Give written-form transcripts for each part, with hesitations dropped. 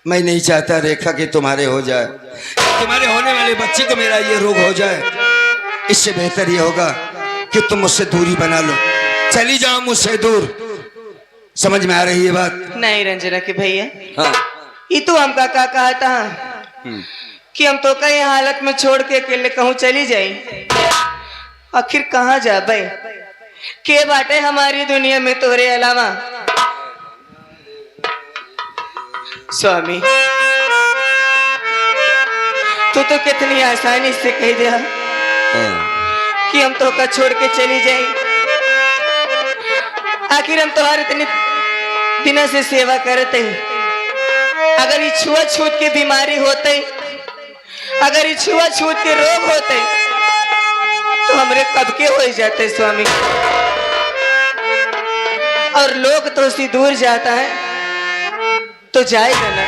मैं नहीं चाहता रेखा कि तुम्हारे हो जाए, तुम्हारे होने वाले बच्चे को मेरा ये रोग हो जाए। इससे बेहतर ये होगा कि तुम मुझसे दूरी बना लो, चली जाओ मुझसे दूर। समझ में आ रही है बात? नहीं रंजना के भैया, हाँ। ये तो हम का कहा था कि हम तो कई हालत में छोड़ के अकेले कहूँ चली जाई। आखिर कहाँ जा भाई, के बाटे हमारी दुनिया में तोरे अलावा। स्वामी तू तो कितनी आसानी से कह दिया कि हम तो का छोड़ के चली जाए। आखिर हम तुम्हारे इतने दिनों से सेवा करते, अगर ये छुआछूत की बीमारी होते, अगर ये छुआछूत के रोग होते तो हमरे कब के हो जाते स्वामी। और लोग तो उसी दूर जाता है तो जाएगा ना,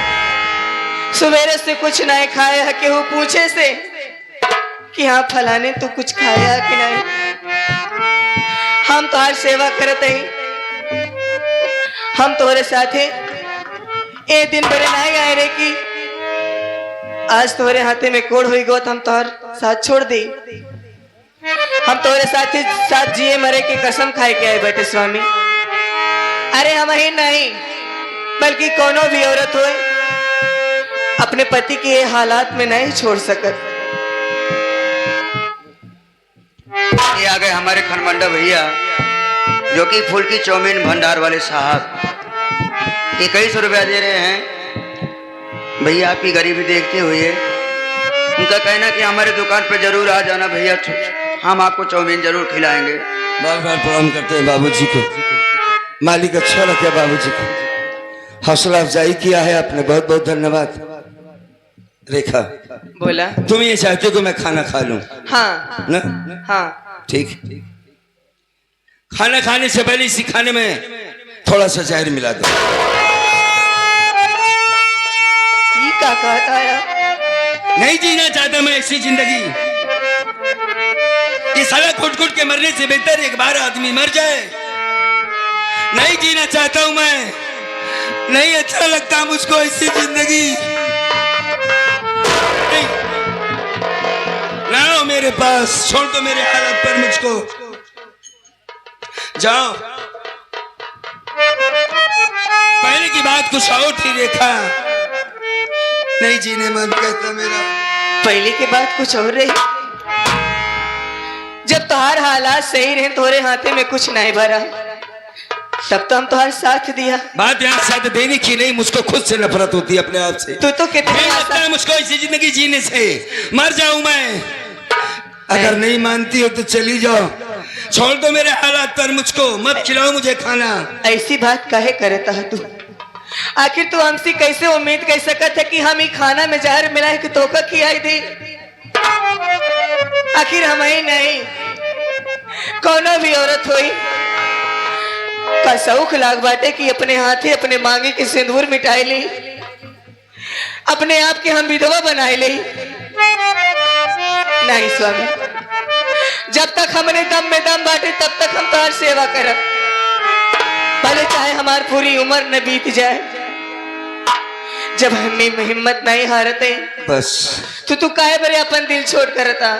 सवेरे से कुछ नहीं खाया है, केहू पूछे से कि हाँ फलाने तो कुछ खाया कि नहीं। हम तो हर सेवा करते ही, हम तोरे साथे ए दिन बड़े नहीं आए रे कि आज तोरे हाथे में कोड़ हुई गो तो हम तोहर साथ छोड़ दी। हम तोरे साथ जिए मरे की कसम खाए के आए बेटे स्वामी। अरे हम ही नहीं बल्कि कोनो भी औरत हो अपने पति के हालात में नहीं छोड़ सकत। ये आ गए हमारे खनमंडा भैया, जो कि फूल की चौमीन भंडार वाले साहब। 21 रुपया दे रहे हैं भैया, आपकी गरीबी देखते हुए। उनका कहना कि हमारे दुकान पे जरूर आ जाना भैया, हम आपको चौमीन जरूर खिलाएंगे। बार बार प्रणाम करते हैं बाबूजी को। मालिक अच्छा लगे बाबूजी को, हौसला अफजाई किया है आपने, बहुत बहुत धन्यवाद। रेखा बोला तुम ये चाहते हो कि मैं खाना खा लूं? हाँ ना? हाँ ठीक। खाना खाने से पहले इसी खाने में थोड़ा सा जहर मिला दो। ये क्या कहता है? नहीं जीना चाहता मैं ऐसी जिंदगी। ये सारा घुट घुट के मरने से बेहतर एक बार आदमी मर जाए। नहीं जीना चाहता हूं मैं, नहीं अच्छा लगता मुझको ऐसी जिंदगी। लाओ मेरे पास, छोड़ दो मेरे हालत पर मुझको। जाओ, पहले की बात कुछ और थी रेखा, नहीं जीने मन कहता मेरा। पहले की बात कुछ और रही, जब तुम्हारे हालात सही रहे, तुम्हारे हाथे में कुछ नहीं भरा, तब तो हम तुम्हारे साथ दिया। बात यहाँ साथ देने की नहीं, मुझको खुद से नफरत होती है अपने आप से। तू तो कितने लगता है मुझको ऐसी जिंदगी जीने से मर जाऊं मैं। अगर नहीं मानती हो तो चली जाओ, छोड़ दो मेरे हालात पर मुझको, मत खिलाओ मुझे खाना। ऐसी बात काहे करता है तू? आखिर तू हमसे कैसे उम्मीद कर सकत है कि हम ही खाना में जहर मिलाए कि तोका खिलाई दे? आखिर हम ही नहीं, कोनो भी औरत हुई का शौक लाग बाटे कि अपने हाथे अपने मांगे के सिंदूर मिटाई ली, अपने आप के हम विधवा बनाए ली। नहीं स्वामी, जब तक हमने दम में दम बाटे तब तक हम तुम्हारी सेवा करब, भले चाहे हमारी पूरी उम्र न बीत जाए। जब हमें हिम्मत नहीं हारते बस तू काहे बरे अपन दिल छोड़ करता?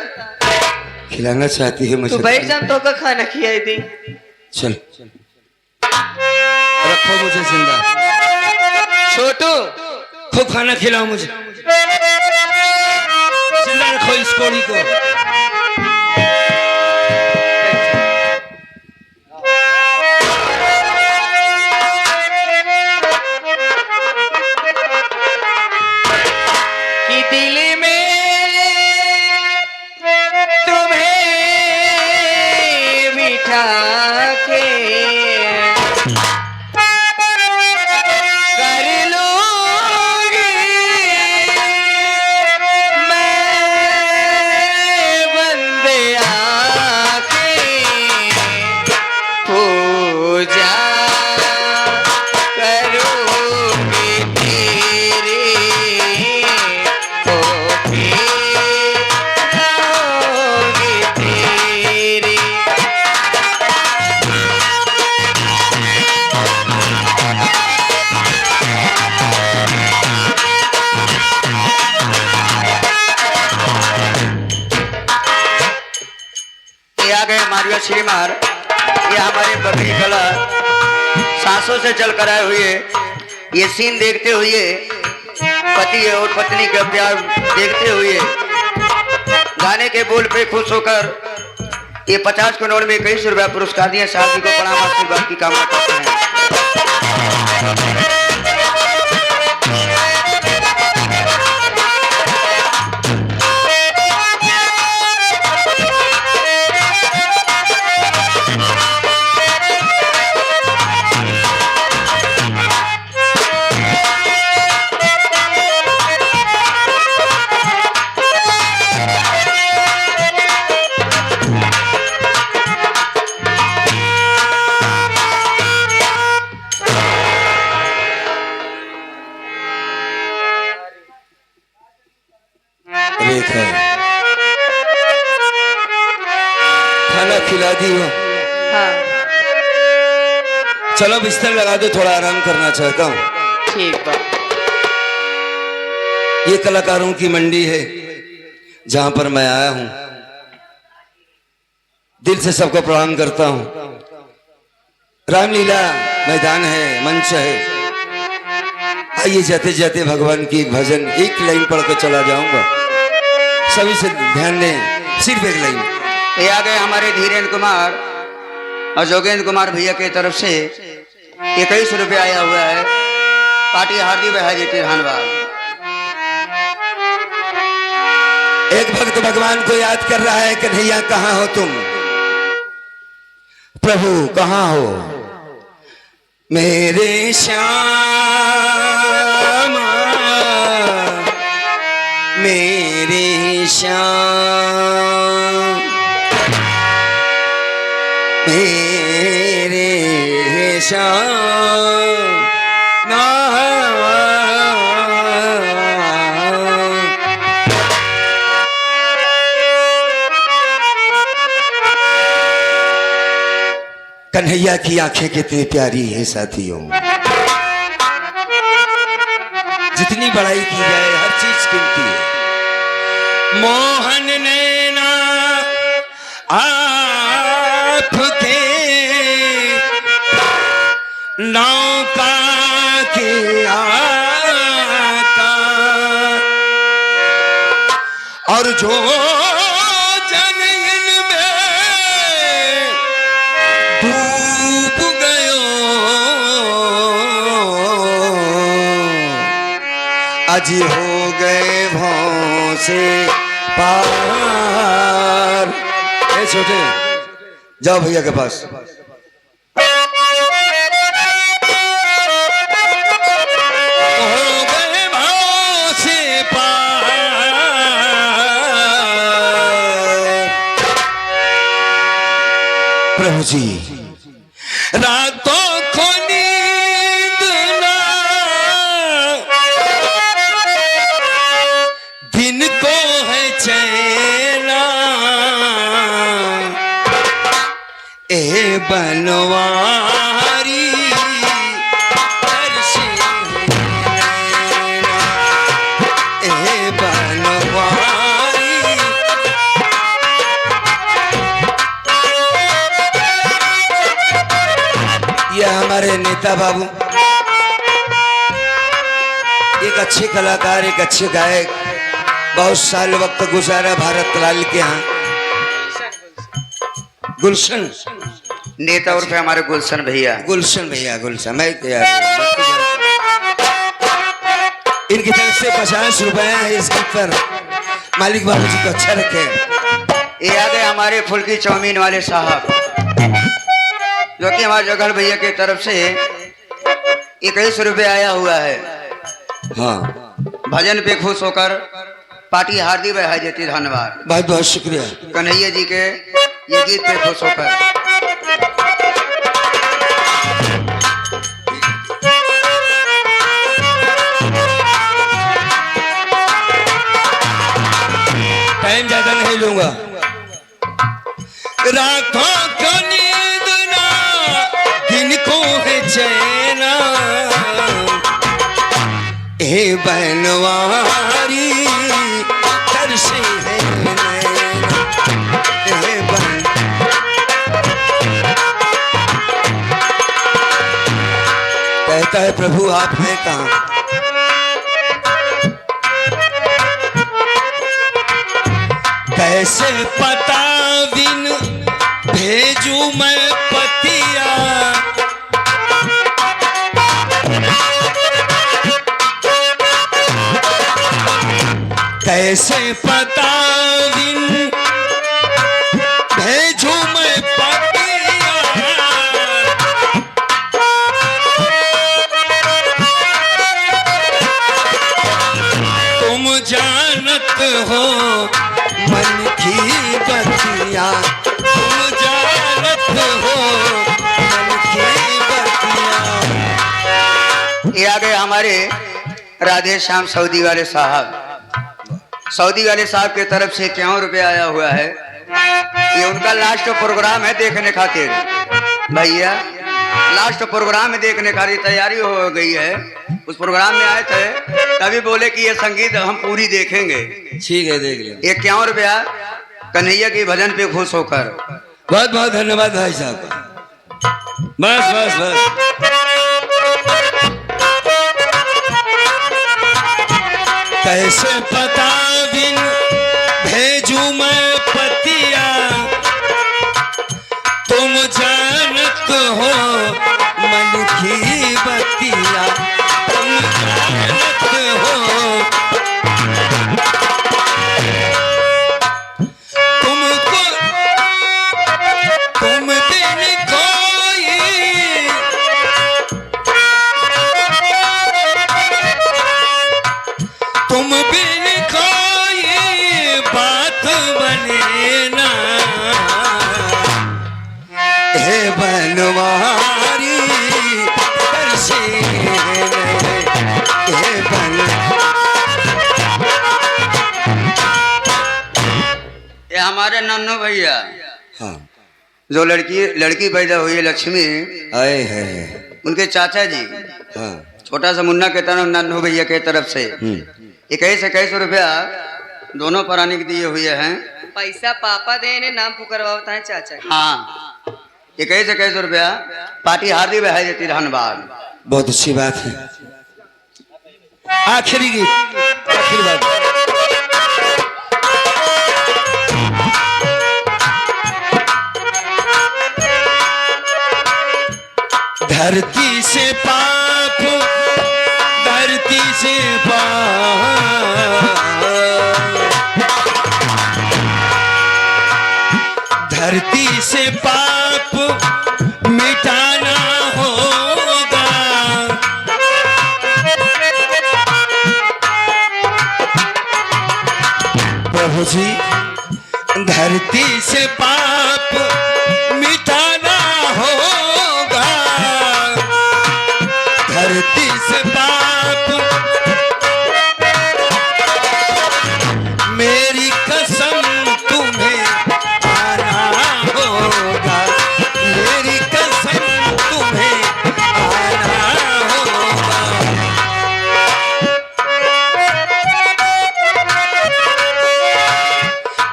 खिलाना चाहती है मुझे? तू बैठ जा, तो का खाना खिलाई दी। चल रखो मुझे जिंदा, छोटू खूब खाना खिलाओ मुझे, जिंदा रखो इस कोड़ी को। कि दिल में तुम्हें बिठा के कर लूंगी मैं श्रीमान, ये हमारे बकरी कला सांसों से चल कर आए हुए ये सीन देखते हुए, पति और पत्नी का प्यार देखते हुए, गाने के बोल पे खुश होकर ये 50 करोड़ में 21 रुपया पुरस्कार दिए। साहब जी को प्रणाम, आशीर्वाद की कामना करते हैं। रेखा, खाना खिला दी हो? हाँ चलो बिस्तर लगा दो, थोड़ा आराम करना चाहता हूँ। ठीक बा। ये कलाकारों की मंडी है जहां पर मैं आया हूं। दिल से सबको प्रणाम करता हूं। रामलीला मैदान है, मंच है। आइए जाते जाते भगवान की एक भजन, एक लाइन पढ़ के चला जाऊंगा। सभी से ध्यान दें, सिर्फ एक लाइन। ये आ गए हमारे धीरेन्द्र कुमार और जोगेंद्र कुमार भैया की तरफ से 21 रुपया आया हुआ है। पार्टी हार्दिक बधाई धन्यवाद। एक भक्त भगवान को याद कर रहा है, कन्हैया कहाँ हो तुम, प्रभु कहाँ हो मेरे श्यामा, मेरे श्याम, मेरे श्याम ना। कन्हैया की आंखें कितनी प्यारी है साथियों, जितनी बड़ाई की जाए हर चीज कीमती है। मोहन नैना आपके नौका के आता, और जो आज हो गए भाव से पार। ए छोटे, जाओ भैया के पास। हो गए भाव से पार। प्रभु जी रातों को नींद ना, दिन को है चैना, ए बनवारी तरसे नैना, ए बनवारी। ये हमारे नेता बाबू, एक अच्छे कलाकार, एक अच्छे गायक, बहुत साल वक्त गुजारा भारत लाल के यहाँ। गुलशन नेता उर्फ हमारे गुलशन भैया। गुलशन भैया, गुलशन, मैं तैयार हूं। इनकी तरफ से 50 रुपया है इस गीत पर। मालिक बाबू जी को अच्छा रखे। ये आ गए हमारे फुल्की चौमीन वाले साहब, जो कि हमारे जगल भैया की तरफ से 21 रुपया आया हुआ है। हाँ, भजन पे खुश होकर पार्टी हार्दिक बधाई देती धन्यवाद। बहुत बहुत शुक्रिया। कन्हैया जी के ये गीत पे खुश होकर। टाइम ज्यादा नहीं लूंगा। रातों को नींद ना, दिन को है चैना, ए बनवारी तरसे है नैना, ए बन कहता है प्रभु आप हैं कहाँ? कैसे पता बिन भेजू मैं पतिया, कैसे पता बिन भेजू मैं पतिया, तुम जानत हो मन की बतिया, तुम जानत हो मन की बतिया। ये आ गए हमारे राधे श्याम सऊदी वाले साहब। सऊदी वाले साहब की तरफ से 51 रुपया आया हुआ है। ये उनका लास्ट प्रोग्राम है देखने खातिर। भैया लास्ट प्रोग्राम में देखने खातिर तैयारी हो गई है। उस प्रोग्राम में आए थे तभी बोले कि ये संगीत हम पूरी देखेंगे। ठीक है देख लो। 51 रुपया कन्हैया के भजन पे खुश होकर। बहुत बहुत धन्यवाद भाई साहब। बस बस बस। कैसे पता बिन भेजू मैं पतिया, तुम जानत हो मन की बतिया, तुम जानत हो तुमको, तुम बिन कोई, तुम बिन कोई बात बने ना, हे बनवारी तरसे हे बन। ये हमारे नन्नू भैया हाँ जो लड़की पैदा हुई है लक्ष्मी, आए है उनके चाचा जी हाँ। छोटा सा मुन्ना के तरफ नन्नू भैया के तरफ से 21 रुपया दोनों प्राणी के दिए हुए हैं। पैसा पापा देने नाम पुकरवाता है चाचा। हाँ 21 रुपया पार्टी हार्दिक बहाई देती। धन्यवाद। बहुत अच्छी बात है। आखिरी गीत, आखिरी बात। धरती से पाप, धरती से पाप, धरती से पाप मिटाना होगा, प्रभु जी धरती से पाप मिटाना होगा, धरती से पाप, मेरी कसम तुम्हें आना होगा, मेरी कसम तुम्हें आना होगा।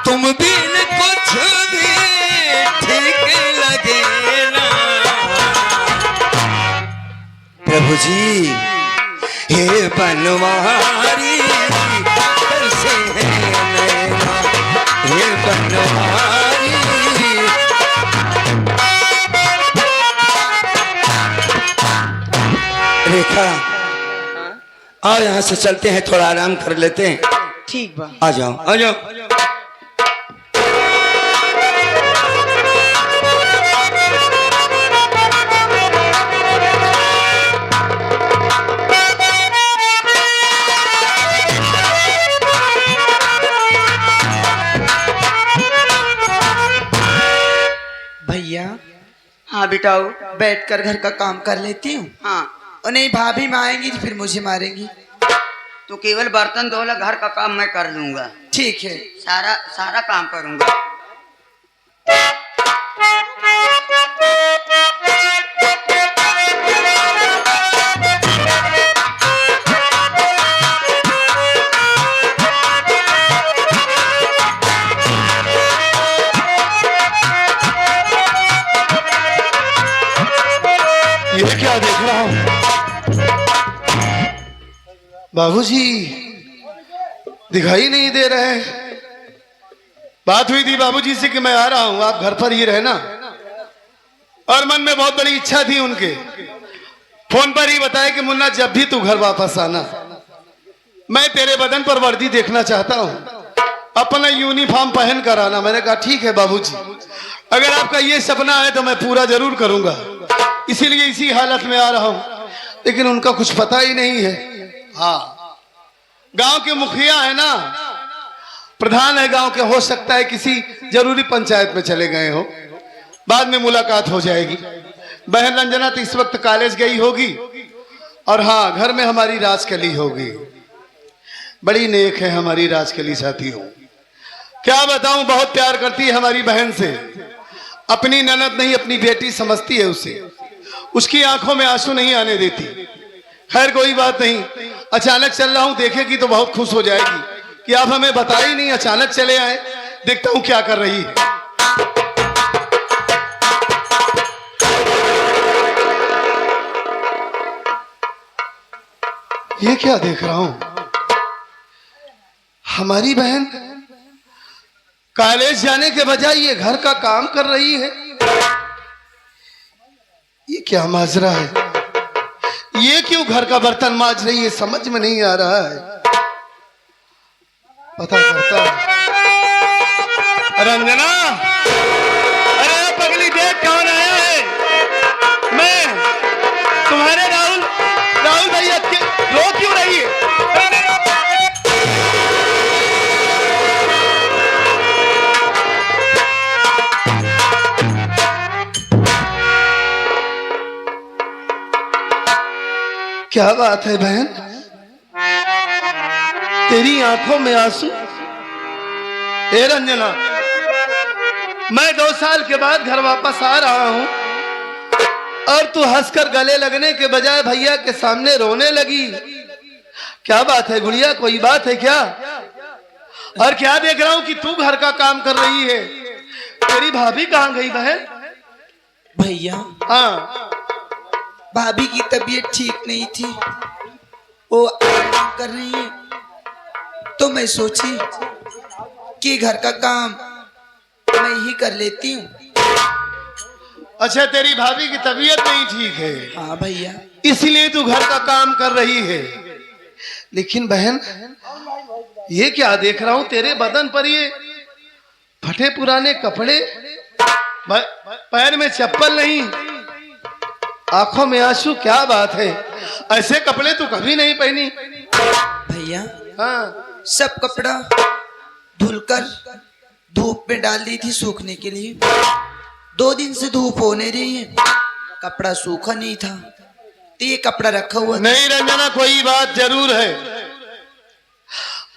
तुम बिन कुछ भी ठीक लगे ना, प्रभु जी हे बनवारी तरसे है नैना, हे बनवारी। रेखा आओ यहाँ से चलते हैं, थोड़ा आराम कर लेते हैं। ठीक बा। आ जाओ आ जाओ। भैया हाँ बिटाओ। बैठकर घर का काम कर लेती हूँ। हाँ और नहीं भाभी में आएंगी तो फिर मुझे मारेंगी। तो केवल बर्तन धोला, घर का काम मैं कर लूंगा। ठीक है। सारा सारा काम करूंगा। ये क्या देख रहा हूँ? बाबूजी दिखाई नहीं दे रहे। बात हुई थी बाबूजी से कि मैं आ रहा हूं, आप घर पर ही रहना, और मन में बहुत बड़ी इच्छा थी उनके। फोन पर ही बताया कि मुन्ना जब भी तू घर वापस आना, मैं तेरे बदन पर वर्दी देखना चाहता हूं, अपना यूनिफॉर्म पहन कर आना। मैंने कहा ठीक है बाबूजी, अगर आपका ये सपना है तो मैं पूरा जरूर करूंगा, इसीलिए इसी हालत में आ रहा हूं। लेकिन उनका कुछ पता ही नहीं है। हाँ, गांव के मुखिया है ना, प्रधान है गांव के, हो सकता है किसी जरूरी पंचायत में चले गए हो, बाद में मुलाकात हो जाएगी। बहन रंजना तो इस वक्त कॉलेज गई होगी, और हाँ, घर में हमारी राजकली होगी। बड़ी नेक है हमारी राजकली साथियों, क्या बताऊं, बहुत प्यार करती है हमारी बहन से, अपनी ननद नहीं अपनी बेटी समझती है उसे, उसकी आंखों में आंसू नहीं आने देती। खैर कोई बात नहीं, अचानक चल रहा हूं, देखेगी तो बहुत खुश हो जाएगी कि आप हमें बताया ही नहीं, अचानक चले आए। देखता हूं क्या कर रही है। ये क्या देख रहा हूं, हमारी बहन कॉलेज जाने के बजाय ये घर का काम कर रही है। ये क्या माजरा है, ये क्यों घर का बर्तन माज रही है, समझ में नहीं आ रहा है। पता करता है। रंजना, अरे पगली देख कौन आया है। मैं तुम्हारे राहुल भैया रो क्यों रही है। क्या बात है बहन, तेरी आंखों में आंसू। ए रंजना, मैं 2 साल के बाद घर वापस आ रहा हूं, और तू हंसकर गले लगने के बजाय भैया के सामने रोने लगी। क्या बात है गुड़िया, कोई बात है क्या? और क्या देख रहा हूं कि तू घर का काम कर रही है। तेरी भाभी कहां गई बहन? भैया, हाँ, भाभी की तबीयत ठीक नहीं थी, वो आराम कर रही है, तो मैं सोची कि घर का काम मैं ही कर लेती हूँ। अच्छा, तेरी भाभी की तबीयत नहीं ठीक है। हाँ भैया, इसलिए तू घर का काम कर रही है। लेकिन बहन, ये क्या देख रहा हूं तेरे बदन पर, ये फटे पुराने कपड़े, पैर में चप्पल नहीं, आंखों में आंसू। क्या बात है, ऐसे कपड़े तो कभी नहीं पहनी। भैया हाँ, सब कपड़ा धुलकर धूप में डाल दी थी सूखने के लिए। 2 दिन से धूप होने रही है, कपड़ा सूखा नहीं था, तो ये कपड़ा रखा हुआ था। नहीं रंजना, कोई बात जरूर है।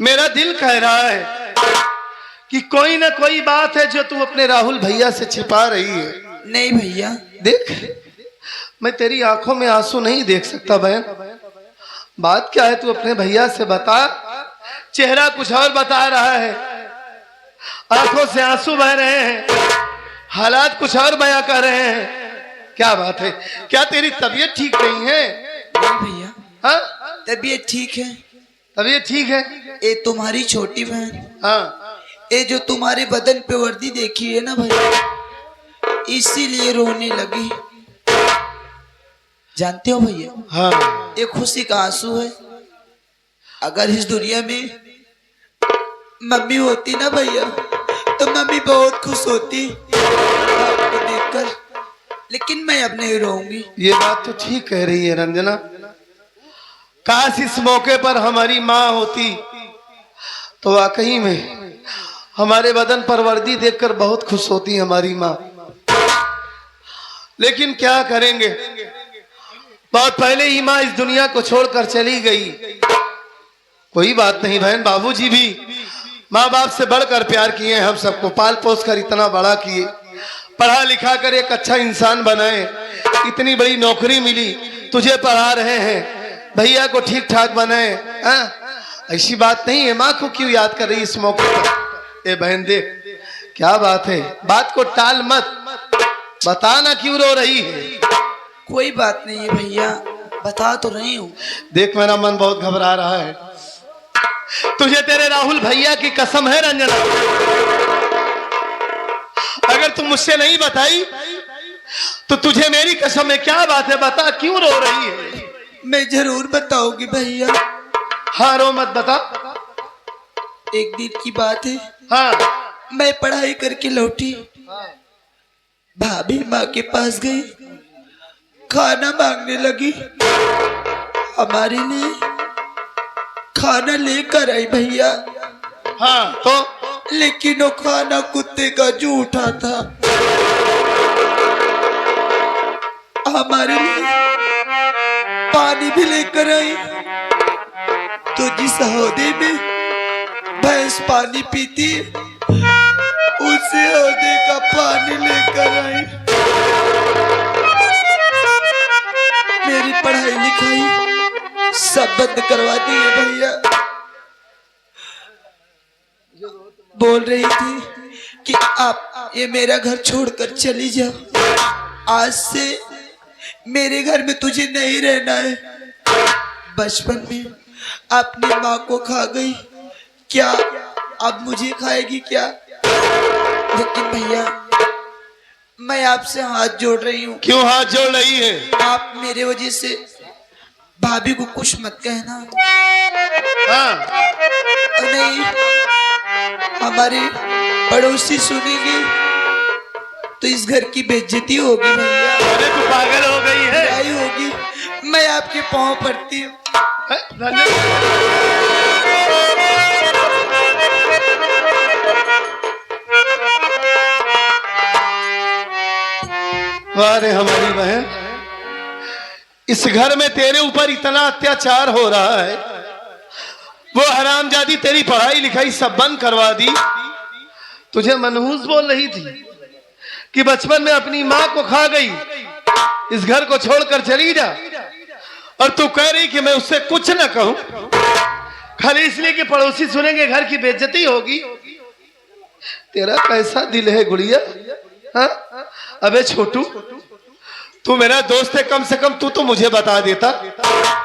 मेरा दिल कह रहा है कि कोई ना कोई बात है जो तू अपने राहुल भैया से छिपा रही है। नहीं भैया, देख, मैं तेरी आंखों में आंसू नहीं देख सकता बहन। बात क्या है, तू अपने भैया से बता। चेहरा कुछ और बता रहा है, आंखों से आंसू बह रहे हैं, हालात कुछ और बयां कर रहे हैं। क्या बात है, क्या तेरी तबीयत ठीक नहीं है? नहीं भैया, हाँ, तबीयत ठीक है। तबीयत ठीक है। ये तुम्हारी छोटी बहन, हाँ, ये जो तुम्हारे बदन पे वर्दी देखी है ना भैया, इसीलिए रोने लगी। जानते हो भैया, हाँ, ये खुशी का आंसू है। अगर इस दुनिया में मम्मी होती ना भैया, तो मम्मी बहुत खुश होती आपको देखकर, लेकिन मैं अब नहीं रोऊंगी। ये बात तो ठीक कह रही है रंजना। काश इस मौके पर हमारी माँ होती तो वाकई में हमारे बदन पर वर्दी देखकर बहुत खुश होती हमारी माँ। लेकिन क्या करेंगे, बहुत पहले ही माँ इस दुनिया को छोड़कर चली गई। कोई बात नहीं बहन, बाबूजी भी माँ बाप से बढ़कर प्यार किए, हम सबको पाल पोस कर इतना बड़ा किए, पढ़ा लिखा कर एक अच्छा इंसान बनाए, इतनी बड़ी नौकरी मिली, तुझे पढ़ा रहे हैं, भैया को ठीक ठाक बनाए। ऐसी बात नहीं है, माँ को क्यों याद कर रही इस मौके पर? ए बहन देख, क्या बात है, बात को टाल मत, बताना क्यों रो रही है। कोई बात नहीं है भैया, बता तो रही हूँ। देख मेरा मन बहुत घबरा रहा है। तुझे तेरे राहुल भैया की कसम है रंजना, अगर तुम मुझसे नहीं बताई तो तुझे मेरी कसम है। क्या बात है, बता क्यों रो रही है? मैं जरूर बताऊंगी भैया। हाँ रो मत, बता। एक दिन की बात है, हाँ मैं पढ़ाई करके लौटी, भाभी माँ के पास गई, खाना मांगने लगी, हमारे लिए खाना लेकर आई भैया। हाँ तो लेकिन वो खाना कुत्ते का जूठा था। हमारे लिए पानी भी लेकर आई, तो जिस हौदे में भैंस पानी पीती उसे हौदे का पानी लेकर आई। मेरी पढ़ाई लिखाई सब बंद करवा दी है भैया। बोल रही थी कि आप ये मेरा घर छोड़कर चली जाओ, आज से मेरे घर में तुझे नहीं रहना है। बचपन में अपनी माँ को खा गई, क्या अब मुझे खाएगी क्या? लेकिन भैया मैं आपसे हाथ जोड़ रही हूँ। क्यों हाथ जोड़ रही है? आप मेरे वजह से भाभी को कुछ मत कहना। हाँ नहीं, हमारे पड़ोसी सुनेंगे तो इस घर की बेइज्जती होगी भैया। अरे तू पागल हो गई है? लड़ाई होगी। मैं आपके पाँव पड़ती हूँ। वाह रे हमारी बहन, इस घर में तेरे ऊपर इतना अत्याचार हो रहा है, वो हरामजादी तेरी पढ़ाई लिखाई सब बंद करवा दी। तुझे मनहूस बोल रही थी कि बचपन में अपनी माँ को खा गई, इस घर को छोड़कर चली जा, और तू कह रही कि मैं उससे कुछ न कहूं खाली इसलिए कि पड़ोसी सुनेंगे घर की बेइज्जती होगी। तेरा कैसा दिल है गुड़िया? हाँ? अबे छोटू, तू मेरा दोस्त है, कम से कम तू तो मुझे बता देता।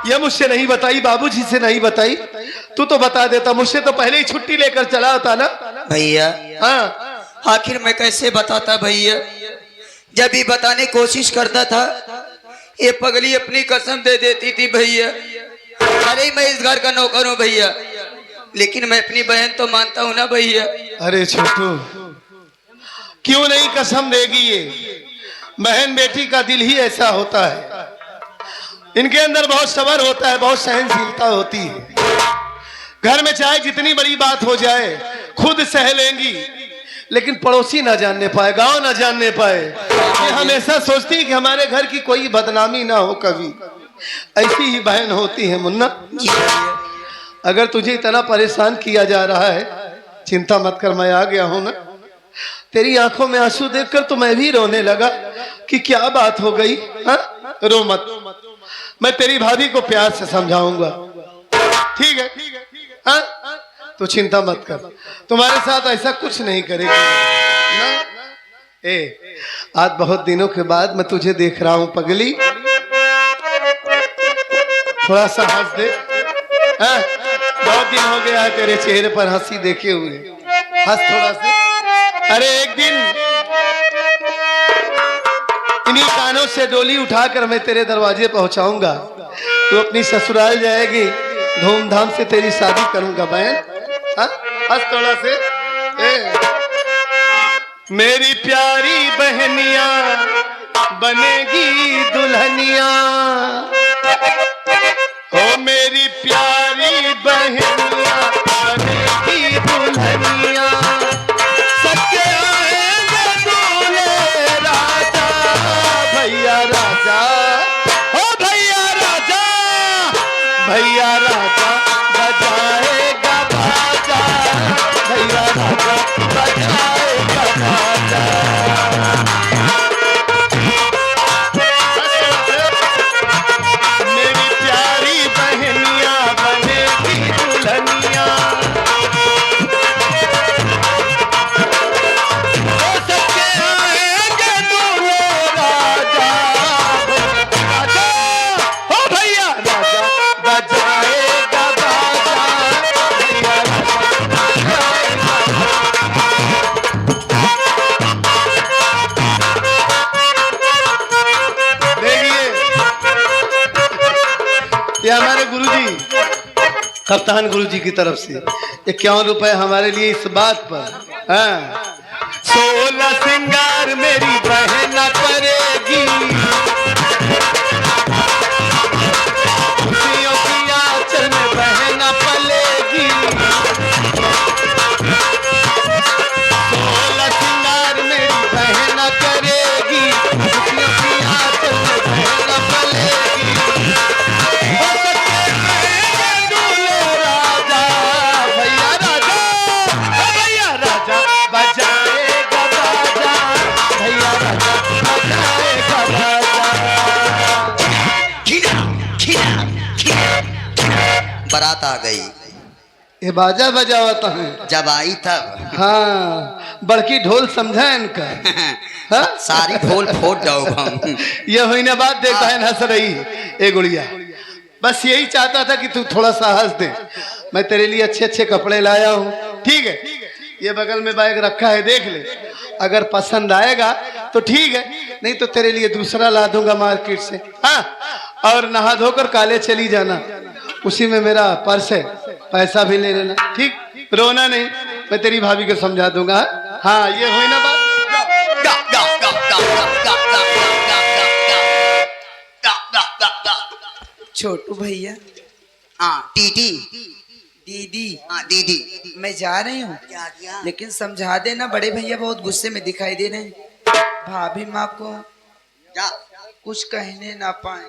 ये मुझसे नहीं बताई, बाबूजी से नहीं बताई, तू तो बता देता। मुझसे तो पहले ही छुट्टी लेकर चला होता ना भैया। हाँ आखिर मैं कैसे बताता भैया, जब भी बताने की कोशिश करता था ये पगली अपनी कसम दे देती थी भैया। अरे मैं इस घर का नौकर हूँ भैया, लेकिन मैं अपनी बहन तो मानता हूँ ना भैया। अरे छोटू, क्यों नहीं कसम देगी? ये बहन बेटी का दिल ही ऐसा होता है, इनके अंदर बहुत सब्र होता है, बहुत सहनशीलता होती है। घर में चाहे जितनी बड़ी बात हो जाए खुद सह लेंगी, लेकिन पड़ोसी ना जानने पाए, गांव ना जानने पाए। ये हमेशा सोचती है कि हमारे घर की कोई बदनामी ना हो कभी। ऐसी ही बहन होती है मुन्ना। अगर तुझे इतना परेशान किया जा रहा है, चिंता मत कर, मैं आ गया हूं ना। तेरी आंखों में आंसू देखकर तो मैं भी रोने लगा कि क्या बात हो गई। हा? रो मत, मैं तेरी भाभी को प्यार से समझाऊंगा, ठीक है? हा? तो चिंता मत कर, तुम्हारे साथ ऐसा कुछ नहीं करेगी ना? ए, आज बहुत दिनों के बाद मैं तुझे देख रहा हूं पगली, थोड़ा सा हंस दे। हाँ? बहुत दिन हो गया है तेरे चेहरे पर हंसी देखे हुए, हंस थोड़ा से। अरे एक दिन इन्हीं कानों से डोली उठाकर मैं तेरे दरवाजे पहुंचाऊंगा, तू अपनी ससुराल जाएगी, धूमधाम से तेरी शादी करूंगा बहन। हंस थोड़ा से। मेरी प्यारी बहनिया बनेगी दुल्हनिया, ओ मेरी प्यारी बहनिया बनेगी दुल्हनिया, सच्चे आएंगे दूल्हे राजा, भैया राजा, ओ भैया राजा, भैया राजा बजाएगा बाजा, भैया राजा बजाएगा बाजा। मेरी प्यारी बहनिया बनेगी दुल्हनिया, ओ सच्चे आएंगे दूल्हे राजा, राजा, ओ भैया कप्तान गुरु जी की तरफ से 51 रुपए हमारे लिए इस बात पर। हाँ 16 सिंगार मेरी बहन करेगी, खुशियों की आंचल में बहन पलेगी। 16 सिंगार मेरी बहन करेगी, खुशियों की आंचल में बहन पलेगी। हो सके मैं दूल्हे राजा, भैया राजा, भैया राजा बजाएगा बाजा, भैया राजा बजाएगा बाजा। बारात आ गई, ये बाजा बजावता है। जब आई तब हाँ बड़की ढोल समझा इनका। हाँ? सारी ढोल फोड़ जाओगे हम। ये हुई ना बात, देख बहन हंस रही ए गुड़िया। बस यही चाहता था कि तू थोड़ा सा हंस दे। मैं तेरे लिए अच्छे अच्छे कपड़े लाया हूँ, ठीक है। ये बगल में बैग रखा है, देख ले। अगर पसंद आएगा तो ठीक है, नहीं तो तेरे लिए दूसरा ला दूंगा मार्केट से। हाँ और नहा धोकर काले चली जाना, उसी में मेरा पर्स है, पैसा भी ले लेना, ठीक। रोना नहीं, मैं तेरी भाभी को समझा दूंगा। हाँ ये हुई ना बात। छोटू भैया, हाँ टीटी, दीदी, हाँ दीदी। मैं जा रही हूँ, क्या किया? लेकिन समझा देना, बड़े भैया बहुत गुस्से में दिखाई दे रहे हैं। भाभी माँ को जा। कुछ कहने ना पाए।